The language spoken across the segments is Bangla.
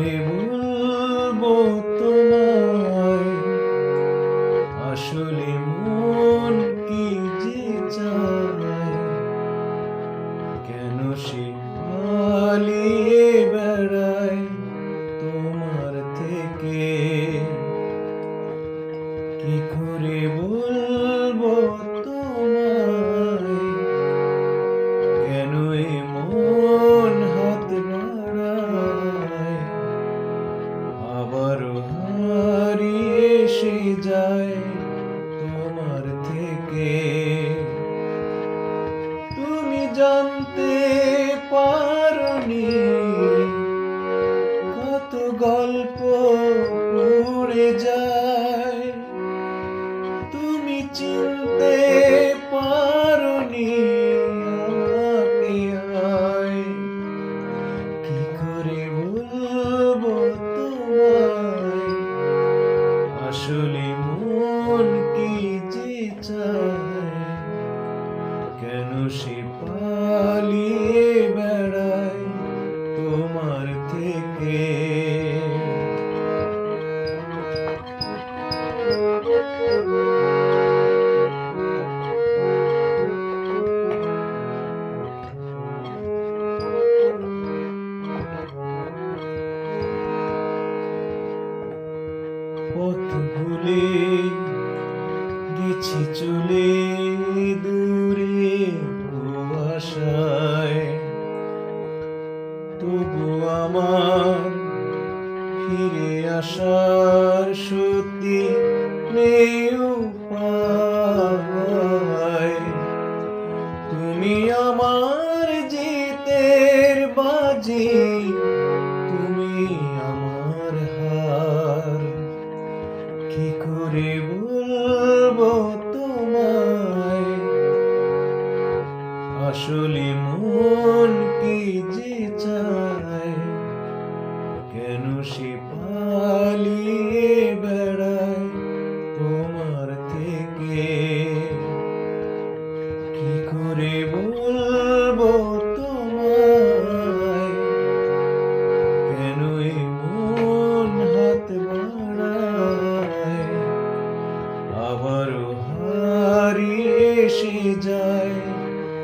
করে বলবো তোমায়, আসলে মন কি যে চায়, কেন সে পালিয়ে বেড়ায় তোমার থেকে। কি করে বলবো তোমায়, কেন মন হাত বাড়ায়, আবারও হারিয়ে এসে যায় তোমার থেকে। তুমি জানতে পারোনি কত গল্প উড়ে যায়, তুমি চিনতে পারোনি আমাকে আয়। কি করে বলবো তোমায়, আসলে মন কি যে চায়, কেন সে পালিয়ে বেড়ায় তোমার থেকে। পথ ভুলে গেছি চলে দূরে কুয়াশায়, তবু আমার ফিরে আসার সত্যি নেই উপায়। তুমি আমার জিতের বাজি, তুমি আমার হার। কি করে বলবো তোমায়, আসলে মন কি যে চায়, কেন সে পালিয়ে বেড়ায় তোমার থেকে। কি করে বলবো তোমায়, কেন মন হাত বাড়ায়, আবারও হারিয়ে এসে যায়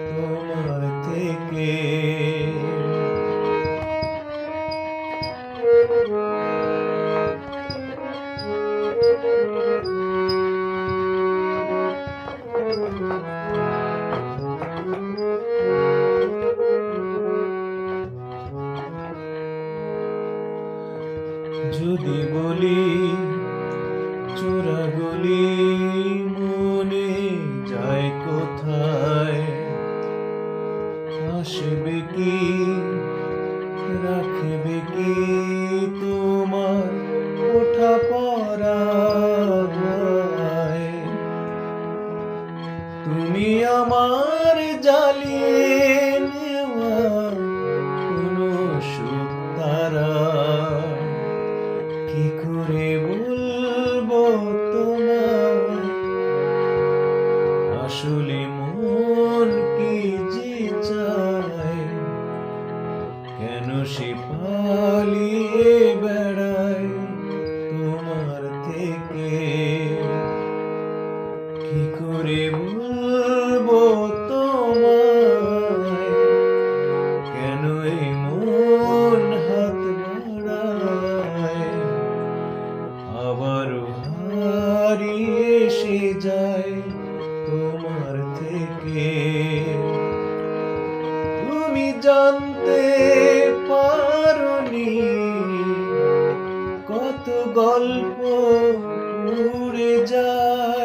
তোমার থেকে। যদি বলি চোরাগলি মনে যায় কোথায়, আসবে কি রাখবে কি তোমার ওঠা পড়ায়। তুমি আমার জ্বালিয়ে নেওয়া কোনো সুখ তারা। কি করে বলবো তোমায়, আসলে মন কি যে চায়, কেন সে পালিয়ে বেড়ায় তোমার থেকে। কি করে বলবো তোমায়, কেন মন হাত বাড়ায়, আবারও হারিয়ে এসে যায় তোমার থেকে। তুমি জানতে পারোনি কত গল্প উড়ে যায়,